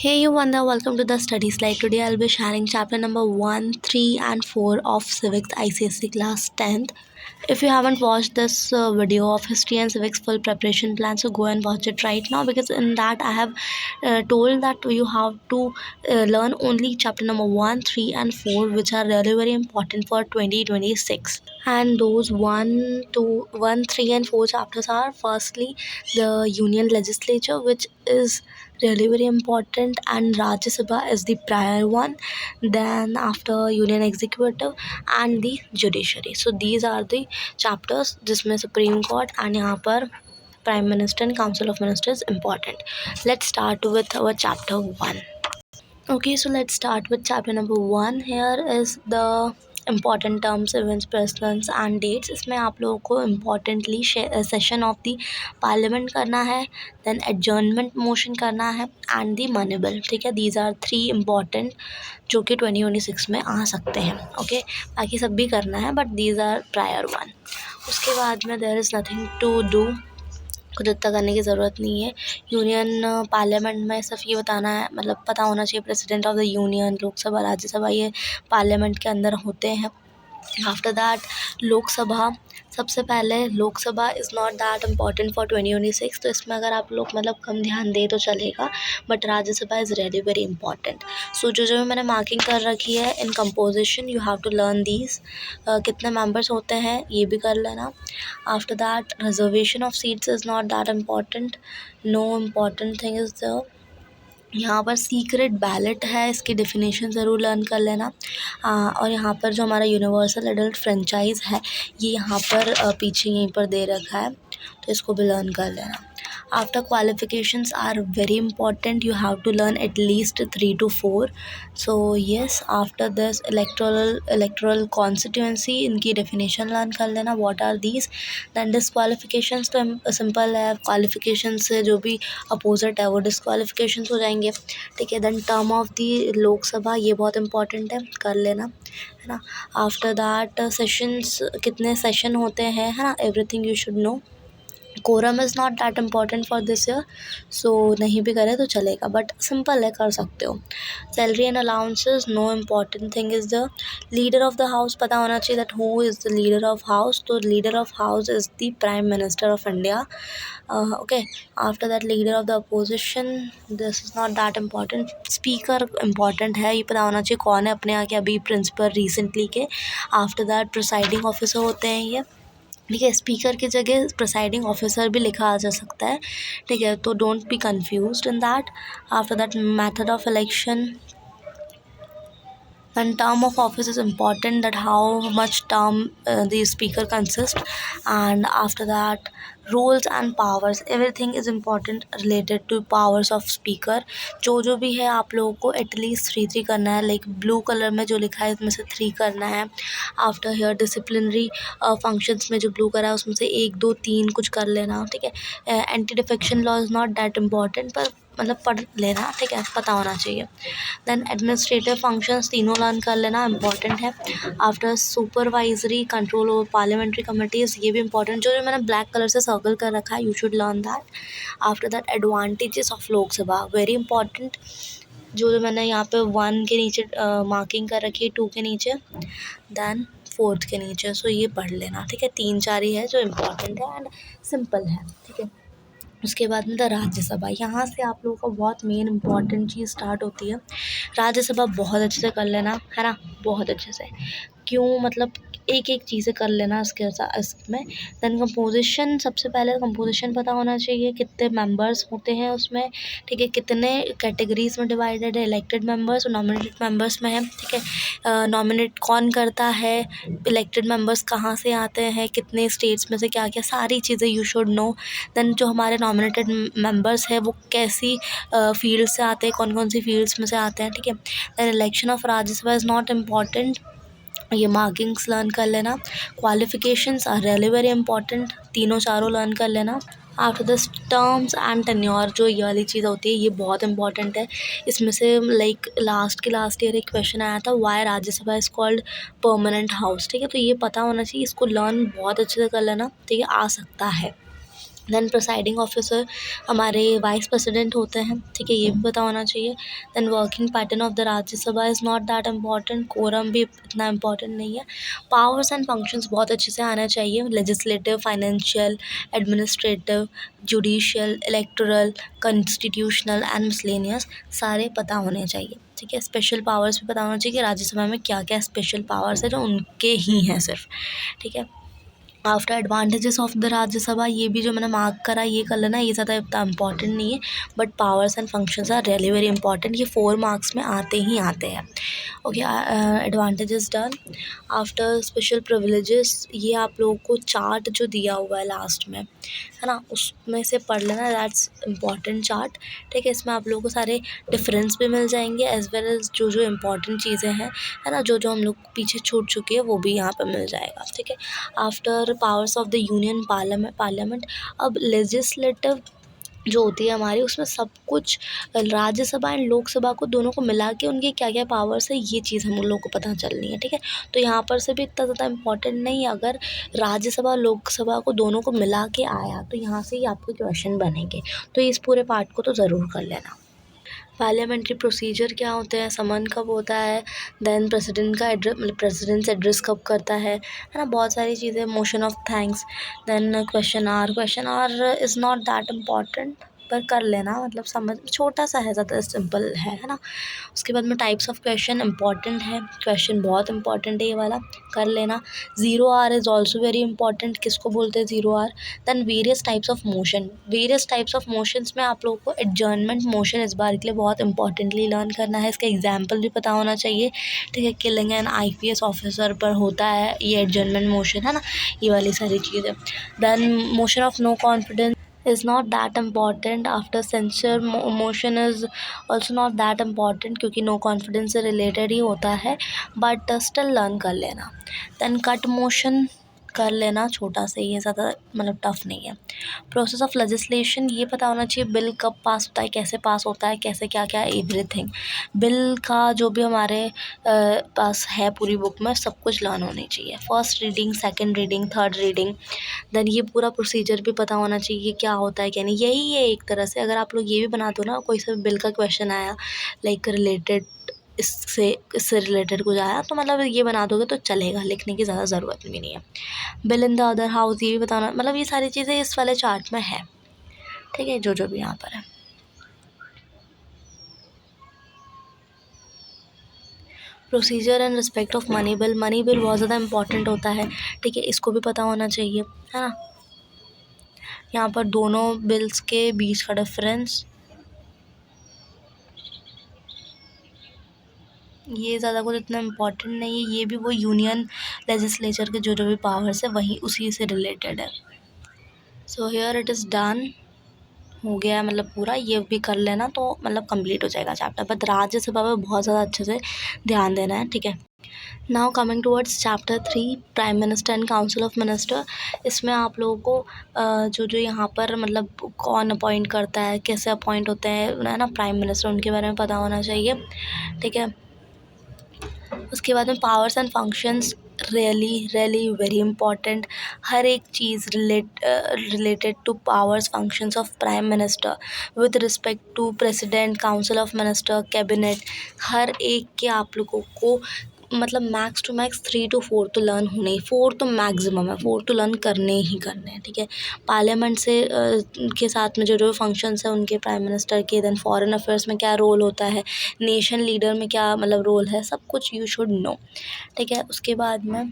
Hey you Wanda, welcome to the study slide. Today I'll be sharing chapter number 1, 3 and 4 of Civics ICSE class 10th. If you haven't watched this video of history and civics full preparation plan, so go and watch it right now, because in that I have told that you have to learn only chapter number 1, 3 and 4, which are really very important for 2026. And those 1, 3 and 4 chapters are firstly the Union Legislature, which is really very important, and Rajya Sabha is the prior one. Then after Union Executive and the Judiciary. So these are the chapters जिसमें Supreme Court and यहाँ पर Prime Minister and Council of Ministers important. Let's start with our chapter 1. Okay, so let's start with chapter number 1. Here is the important terms, events, precedents and dates. इसमें आप लोगों को importantly session of the parliament करना है, then adjournment motion करना है and the money bill. ठीक है, these are 3 important जो कि 2026 में आ सकते हैं. ओके, बाकी सब भी करना है but these are prior one. उसके बाद में there is nothing to do, कुछ इतना करने की ज़रूरत नहीं है. यूनियन पार्लियामेंट में सिर्फ ये बताना है, मतलब पता होना चाहिए president of the union, Lok Sabha, Rajya Sabha, ये पार्लियामेंट के अंदर होते हैं. आफ्टर दैट लोकसभा, सबसे पहले Lok Sabha is not that important for 2026, तो इसमें अगर आप लोग मतलब कम ध्यान दें तो चलेगा, but Rajya Sabha is really very important. So जो मैंने मार्किंग कर रखी है in composition, you have to learn these. कितने मेंबर्स होते हैं ये भी कर लेना. After that reservation of seats is not that important, no important thing is the. यहाँ पर सीक्रेट बैलेट है, इसकी डेफिनेशन ज़रूर लर्न कर लेना. और यहाँ पर जो हमारा यूनिवर्सल एडल्ट फ्रेंचाइज़ है ये यहाँ पर पीछे यहीं पर दे रखा है, तो इसको भी लर्न कर लेना. After qualifications are very important, you have to learn at least 3 to 4. So yes, after this electoral constituency, इनकी डेफिनेशन लर्न कर लेना, what are these. Then disqualifications तो सिंपल है, क्वालिफिकेशन से जो भी अपोजिट है वो डिसक्वालिफिकेशंस हो जाएंगे. ठीक है, then term of the Lok Sabha, ये बहुत इंपॉर्टेंट है, कर लेना, है ना. आफ्टर दैट सेशंस, कितने सेशन होते हैं, है ना, everything you should know. Quorum is not that important for this year, so नहीं भी करे तो चलेगा, बट सिंपल है, कर सकते हो. Salary and allowances, no important thing is the leader of the house, पता होना चाहिए that who is the leader of house. तो leader of house is the prime minister of India. Okay, after that leader of the opposition, this is not that important. Speaker important है, ये पता होना चाहिए कौन है अपने यहाँ के अभी प्रिंसिपल रिसेंटली के. आफ्टर दैट प्रिसाइडिंग ऑफिसर होते हैं ये. ठीक है, स्पीकर की जगह प्रिसाइडिंग ऑफिसर भी लिखा आ जा सकता है. ठीक है, तो don't be confused in that. After that method of election, and term of office is important, that how much term the speaker consists. And after that roles and powers, everything is important related to powers of speaker. जो भी है आप लोगों को at least 3 करना है, like blue colour में जो लिखा है इसमें से 3 करना है. आफ्टर हेयर डिसिप्लिनरी फंक्शंस में जो ब्लू करा है उसमें से 1, 2, 3 कुछ कर लेना. ठीक है, anti defection law is not that important, पर मतलब पढ़ लेना, ठीक है, पता होना चाहिए. दैन एडमिनिस्ट्रेटिव फंक्शंस तीनों लर्न कर लेना, इंपॉर्टेंट है. After supervisory control over parliamentary committees, ये भी इंपॉर्टेंट, जो मैंने ब्लैक कलर से सर्कल कर रखा है, you should learn that. After that advantages of Lok Sabha, very important, जो मैंने यहाँ पे 1 के नीचे मार्किंग कर रखी है, 2 के नीचे, दैन 4th के नीचे. सो ये पढ़ लेना. ठीक है, 3-4 ही है जो इम्पॉर्टेंट है एंड सिंपल है. ठीक है, उसके बाद में द राज्यसभा, यहाँ से आप लोगों को बहुत मेन इंपॉर्टेंट चीज़ स्टार्ट होती है. राज्यसभा बहुत अच्छे से कर लेना, है ना, बहुत अच्छे से. क्यों, मतलब एक चीज़ें कर लेना इसमें. दैन कंपोजिशन, सबसे पहले कंपोजिशन पता होना चाहिए, कितने मेंबर्स होते हैं उसमें. ठीक है, कितने कैटेगरीज में डिवाइडेड है, इलेक्टेड मेंबर्स और नॉमिनेटेड मेंबर्स में है. ठीक है, नॉमिनेट कौन करता है, इलेक्टेड मेंबर्स कहाँ से आते हैं, कितने स्टेट्स में से, क्या क्या सारी चीज़ें यू शुड नो. दैन जो हमारे नॉमिनेटेड मेंबर्स है वो कैसी फील्ड से आते हैं, कौन कौन सी फील्ड्स में से आते हैं. ठीक है, then election of Rajya Sabha is not important, ये मार्किंग्स लर्न कर लेना. Qualifications are really very important, तीनों चारों लर्न कर लेना. After this terms and tenure, जो ये वाली चीज़ होती है ये बहुत इंपॉर्टेंट है. इसमें से लाइक लास्ट ईयर एक क्वेश्चन आया था, why Rajya Sabha is called permanent house. ठीक है, तो ये पता होना चाहिए, इसको लर्न बहुत अच्छे से कर लेना. ठीक है, आ सकता है. देन प्रिसाइडिंग ऑफिसर हमारे वाइस प्रेसिडेंट होते हैं, ठीक है, ये भी पता होना चाहिए। Then working pattern of the Rajya Sabha is not that important, quorum भी इतना इम्पॉर्टेंट नहीं है। पावर्स एंड फंक्शंस बहुत अच्छे से आना चाहिए, legislative, financial, administrative, judicial, electoral, constitutional and miscellaneous सारे पता होने चाहिए, ठीक है। स्पेशल पावर्स भी पता होना चाहिए कि राज्यसभा में क्या क्या स्पेशल पावर्स है जो उनके ही हैं सिर्फ, ठीक है। After advantages of the Rajya Sabha, ये भी जो मैंने मार्क करा ये कर लेना, ये ज़्यादा इतना इंपॉर्टेंट नहीं है, but powers and functions are really very important, ये 4 मार्क्स में आते ही आते हैं। Okay, advantages done. After special privileges, ये आप लोगों को चार्ट जो दिया हुआ है लास्ट में, है ना, उसमें से पढ़ लेना, दैट्स इम्पॉर्टेंट चार्ट, ठीक है। इसमें आप लोगों को सारे डिफरेंस भी मिल जाएंगे एज वेल एज जो जो इम्पॉर्टेंट चीज़ें हैं, है ना, जो जो हम लोग पीछे छूट चुकी है वो भी यहाँ पर मिल जाएगा, ठीक है। After powers of the union parliament, अब लेजिस्लेटिव जो होती है हमारी, उसमें सब कुछ राज्यसभा एंड लोकसभा को दोनों को मिला के उनके क्या क्या पावर्स है ये चीज़ हम लोग को पता चलनी है, ठीक है। तो यहाँ पर से भी इतना ज़्यादा इम्पॉर्टेंट नहीं है, अगर राज्यसभा लोकसभा को दोनों को मिला के आया तो यहाँ से ही आपको क्वेश्चन बनेंगे, तो इस पूरे पार्ट को तो ज़रूर कर लेना। पार्लियामेंट्री प्रोसीजर क्या होते हैं, समन कब होता है, देन प्रेसिडेंट का एड्रेस, मतलब प्रेसिडेंट एड्रेस कब करता है ना, बहुत सारी चीज़ें, motion of thanks, then question hour is not that important, पर कर लेना, मतलब समझ छोटा सा है, ज़्यादा सिंपल है ना। उसके बाद में टाइप्स ऑफ क्वेश्चन इंपॉर्टेंट है, क्वेश्चन बहुत इंपॉर्टेंट है ये वाला, कर लेना। Zero hour is also very important, किसको बोलते हैं zero hour. Then various types of motions में आप लोगों को एडजर्नमेंट मोशन इस बार के लिए बहुत इंपॉर्टेंटली लर्न करना है, इसका एग्जाम्पल भी पता होना चाहिए, ठीक है। किलिंग एन IPS ऑफिसर पर होता है ये एडजर्नमेंट मोशन, है ना, ये वाली सारी चीज़ें। Then motion of no confidence is not that important, after censure motion is also not that important क्योंकि no confidence से related ही होता है, but still learn कर लेना। then cut motion कर लेना, छोटा से, ये ज़्यादा मतलब टफ नहीं है। प्रोसेस ऑफ लेजिस्लेशन, ये पता होना चाहिए, बिल कब पास होता है, कैसे पास होता है, कैसे क्या क्या, एवरीथिंग बिल का जो भी हमारे पास है पूरी बुक में सब कुछ लर्न होनी चाहिए। First reading, second reading, third reading, then ये पूरा प्रोसीजर भी पता होना चाहिए क्या होता है क्या नहीं, यही है एक तरह से। अगर आप लोग ये भी बना दो ना, कोई सा बिल का क्वेश्चन आया लाइक रिलेटेड, इससे रिलेटेड कुछ आया तो मतलब ये बना दोगे तो चलेगा, लिखने की ज़्यादा ज़रूरत भी नहीं है। Bill in the other house, ये भी बताना, मतलब ये सारी चीज़ें इस वाले चार्ट में है, ठीक है, जो जो भी यहाँ पर है। Procedure and respect of money bill बहुत ज़्यादा इंपॉर्टेंट होता है, ठीक है, इसको भी पता होना चाहिए, है ना। यहाँ पर दोनों बिल्स के बीच का डिफरेंस, ये ज़्यादा कुछ इतना इम्पोर्टेंट नहीं है, ये भी वो यूनियन लेजिस्लेचर के जो जो भी पावर्स है वही उसी से रिलेटेड है। So here it is done, हो गया मतलब पूरा, ये भी कर लेना तो मतलब कंप्लीट हो जाएगा चैप्टर, बट राज्यसभा में बहुत ज़्यादा अच्छे से ध्यान देना है, ठीक है। Now coming towards chapter 3, prime minister and council of minister, इसमें आप लोगों को जो जो यहाँ पर मतलब कौन अपॉइंट करता है, कैसे अपॉइंट होते हैं, है ना, प्राइम मिनिस्टर, उनके बारे में पता होना चाहिए, ठीक है। उसके बाद में powers and functions, really very important, हर एक चीज़ related to powers functions of prime minister with respect to president, council of minister, cabinet, हर एक के आप लोगों को मतलब मैक्स टू मैक्स 3 to 4 तो लर्न होने ही, 4 तो मैक्सिमम है, 4 तो लर्न करने ही करने हैं, ठीक है। पार्लियामेंट से के साथ में जो जो फंक्शंस है उनके प्राइम मिनिस्टर के, देन फॉरेन अफेयर्स में क्या रोल होता है, नेशन लीडर में क्या मतलब रोल है, सब कुछ यू शुड नो, ठीक है। उसके बाद में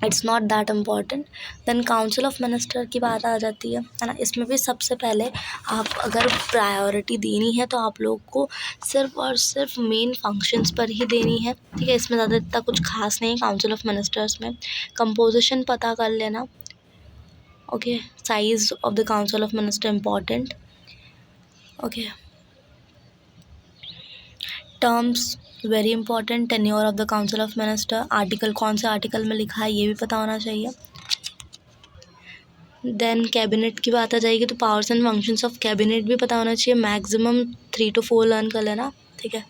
it's not that important. Then council of minister की बात आ जाती है ना, इसमें भी सबसे पहले आप अगर प्रायोरिटी देनी है तो आप लोग को सिर्फ और सिर्फ मेन फंक्शंस पर ही देनी है, ठीक है, इसमें ज़्यादा इतना कुछ खास नहीं काउंसिल ऑफ मिनिस्टर्स में। कंपोजिशन पता कर लेना, okay, size of the council of minister important, okay. Terms very important, tenure of the council of minister, article कौन से आर्टिकल में लिखा है ये भी पता होना चाहिए। देन कैबिनेट की बात आ जाएगी तो powers and functions of cabinet भी पता होना चाहिए, मैक्सिमम 3 to 4 लर्न कर लेना, ठीक है।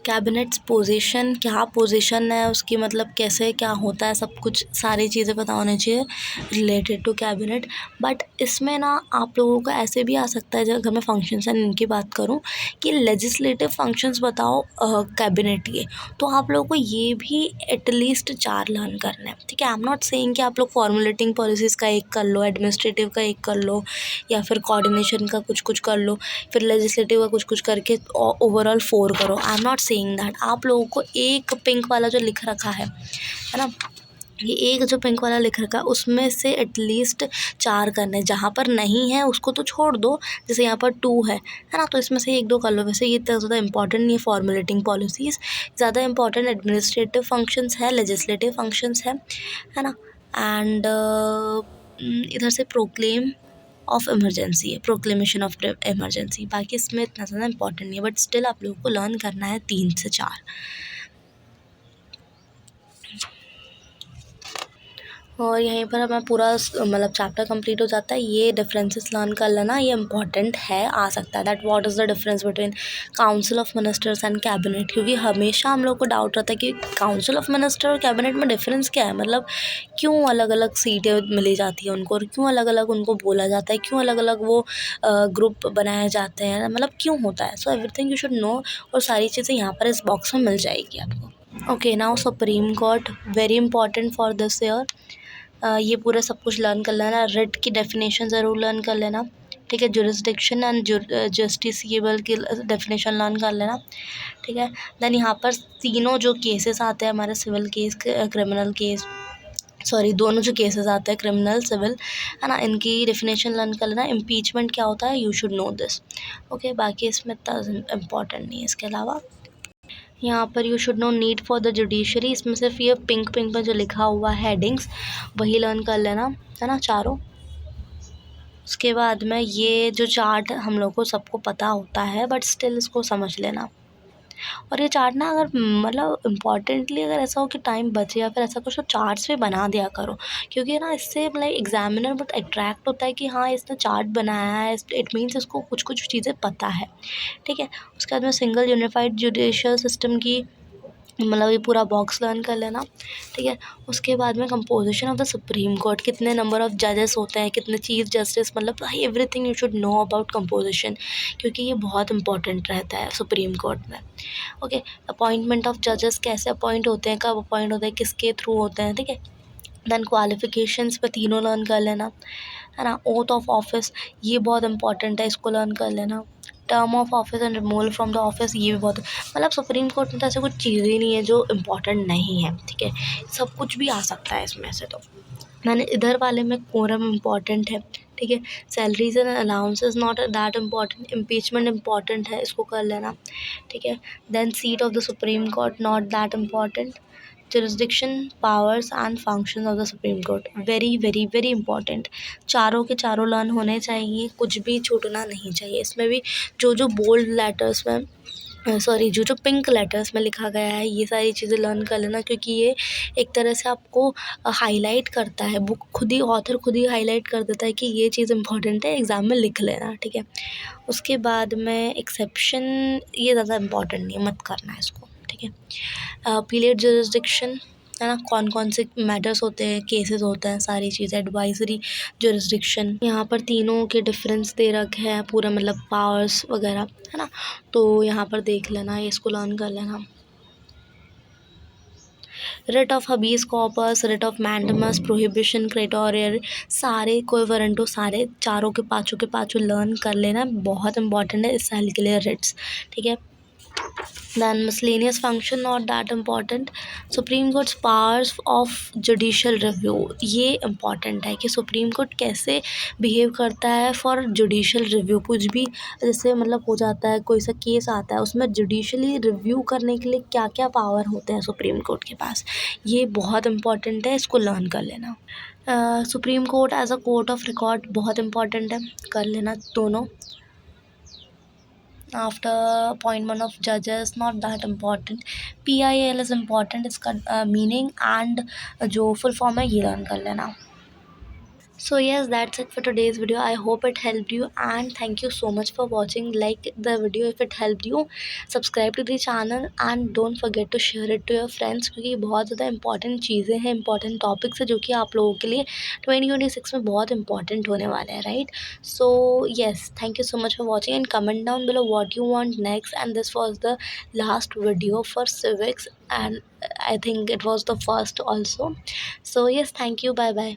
कैबिनेट्स पोजीशन, क्या पोजीशन है उसकी, मतलब कैसे क्या होता है, सब कुछ सारी चीज़ें पता होनी चाहिए रिलेटेड टू कैबिनेट। बट इसमें ना आप लोगों को ऐसे भी आ सकता है, अगर मैं फंक्शंस एंड इनकी बात करूँ कि लेजिस्लेटिव फंक्शंस बताओ कैबिनेट के, तो आप लोगों को ये भी एटलीस्ट 4 लर्न करना है, ठीक है। आई एम नॉट सेइंग कि आप लोग फॉर्मुलेटिंग पॉलिसीज़ का एक कर लो, एडमिनिस्ट्रेटिव का एक कर लो, या फिर कोऑर्डिनेशन का कुछ कुछ कर लो, फिर लेजिस्लेटिव का कुछ कुछ करके ओवरऑल 4 करो। I am not saying that. आप लोगों को एक पिंक वाला जो लिख रखा है ना, ये एक जो पिंक वाला लिख रखा है उसमें से एटलीस्ट 4 करने, जहाँ पर नहीं है उसको तो छोड़ दो। जैसे यहाँ पर 2 है ना, तो इसमें से 1-2 कर लो। वैसे ये इतना ज़्यादा इंपॉर्टेंट नहीं है फॉर्मुलेटिंग पॉलिसीज़, ज़्यादा इंपॉर्टेंट एडमिनिस्ट्रेटिव फंक्शंस है, लेजिस्लेटिव फंक्शंस है ना। एंड इधर से प्रोक्लेम ऑफ इमरजेंसी है, प्रोक्लेमेशन ऑफ इमरजेंसी। बाकी इसमें इतना ज़्यादा इंपॉर्टेंट नहीं है, बट स्टिल आप लोगों को लर्न करना है 3 से 4। और यहीं पर हमें पूरा मतलब चैप्टर कंप्लीट हो जाता है। ये डिफरेंसेस लर्न कर लेना, ये इंपॉर्टेंट है, आ सकता है that what is the difference between council of ministers and cabinet, क्योंकि हमेशा हम लोग को डाउट रहता है कि काउंसिल ऑफ मिनिस्टर और कैबिनेट में डिफरेंस क्या है, मतलब क्यों अलग अलग सीटें मिली जाती है उनको, और क्यों अलग अलग उनको बोला जाता है, क्यों अलग अलग वो ग्रुप बनाए जाते हैं, मतलब क्यों होता है। So everything you should no, और सारी चीज़ें यहाँ पर इस बॉक्स में मिल जाएगी आपको। Okay, now supreme court, very important for this year. ये पूरा सब कुछ लर्न कर लेना। रिट की डेफिनेशन ज़रूर लर्न कर लेना, ठीक है। जुरिस्डिक्शन एंड जस्टिसिएबल की डेफिनेशन लर्न कर लेना, ठीक है। देन यहाँ पर तीनों जो केसेस आते हैं हमारे, civil case, criminal case, sorry दोनों जो केसेस आते हैं क्रिमिनल सिविल, है ना, इनकी डेफिनेशन लर्न कर लेना। इम्पीचमेंट क्या होता है, you should no this, okay. बाकी इसमें इतना इम्पॉर्टेंट नहीं है। इसके अलावा यहाँ पर you should no need for the judiciary, इसमें सिर्फ ये पिंक पिंक में जो लिखा हुआ है हेडिंग्स, वही लर्न कर लेना, है ना, चारों। उसके बाद में ये जो चार्ट हम लोग को सबको पता होता है, बट स्टिल इसको समझ लेना। और ये चार्ट ना, अगर मतलब इम्पॉर्टेंटली अगर ऐसा हो कि टाइम बचे या फिर ऐसा कुछ, तो चार्ट्स भी बना दिया करो, क्योंकि ना इससे मतलब एग्जामिनर बहुत अट्रैक्ट होता है कि हाँ इसने चार्ट बनाया है, इट मीन्स इसको कुछ कुछ चीज़ें पता है, ठीक है। उसके बाद में सिंगल यूनिफाइड जुडिशियल सिस्टम की, मतलब ये पूरा बॉक्स लर्न कर लेना, ठीक है। उसके बाद में composition of the supreme court, कितने नंबर ऑफ जजेस होते हैं, कितने चीफ जस्टिस, मतलब भाई everything you should know about composition, क्योंकि ये बहुत इंपॉर्टेंट रहता है सुप्रीम कोर्ट में, ओके। अपॉइंटमेंट ऑफ जजेस, कैसे अपॉइंट होते हैं, कब अपॉइंट होते हैं, किसके थ्रू होते हैं, ठीक है। देन क्वालिफिकेशंस पे तीनों लर्न कर लेना, है ना। ओथ ऑफ ऑफिस, ये बहुत इंपॉर्टेंट है, इसको लर्न कर लेना। Term of office and removal from the office, ये भी बहुत, मतलब सुप्रीम कोर्ट में तो ऐसे कुछ चीज़ें ही नहीं है जो इम्पोर्टेंट नहीं है, ठीक है। सब कुछ भी आ सकता है इसमें से। तो मैंने इधर वाले में कोरम इम्पॉर्टेंट है, ठीक है। Salaries and allowances not that important. Impeachment important है, इसको कर लेना, ठीक है। Then seat of the supreme court not that important. jurisdiction, powers and functions of the supreme court, very very very important। चारों के चारों लर्न होने चाहिए, कुछ भी छूटना नहीं चाहिए। इसमें भी जो जो बोल्ड लेटर्स में, सॉरी जो जो पिंक लेटर्स में लिखा गया है, ये सारी चीज़ें लर्न कर लेना, क्योंकि ये एक तरह से आपको हाईलाइट करता है, बुक खुद ही, ऑथर खुद ही हाईलाइट कर देता है कि ये चीज़ इंपॉर्टेंट है, एग्ज़ाम में लिख लेना, ठीक है। उसके बाद में एक्सेप्शन, ये ज़्यादा इंपॉर्टेंट नहीं है, मत करना है इसको, ठीक है। पीलियड जुरिस्डिक्शन, है ना, कौन कौन से मैटर्स होते हैं, केसेस होते हैं, सारी चीज़ें। एडवाइजरी जुरिस्डिक्शन, यहाँ पर तीनों के डिफरेंस दे रखे हैं पूरा, मतलब पावर्स वगैरह, है ना, तो यहाँ पर देख लेना, इसको लर्न कर लेना। Writ of habeas corpus, writ of mandamus, prohibition, certiorari, सारे कोई वारंटो, सारे चारों के पाँचों लर्न कर लेना, बहुत इंपॉर्टेंट है इस साल के लिए रिट्स, ठीक है। Then miscellaneous function not that important। Supreme courts powers of judicial review, ये इम्पॉर्टेंट है कि सुप्रीम कोर्ट कैसे बिहेव करता है फॉर जुडिशल रिव्यू। कुछ भी जैसे मतलब हो जाता है, कोई सा केस आता है, उसमें जुडिशली रिव्यू करने के लिए क्या क्या पावर होते हैं सुप्रीम कोर्ट के पास, ये बहुत इंपॉर्टेंट है, इसको लर्न कर लेना। Supreme court as a court of record, बहुत इंपॉर्टेंट है, कर लेना दोनों। after appointment of judges not that important। PIL is important, इसका मीनिंग एंड जो फुल फॉर्म है ये लर्न कर लेना। So yes, that's it for today's video. I hope it helped you, and thank you so much for watching. Like the video if it helped you, subscribe to the channel, and don't forget to share it to your friends, क्योंकि बहुत ज़्यादा important चीज़ें हैं, important topics है जो कि आप लोगों के लिए 2026 में बहुत इंपॉर्टेंट होने वाले हैं, right? So yes, thank you so much for watching, and comment down below what you want next. And this was the last video for civics, and I think it was the first also. So yes, thank you, bye bye.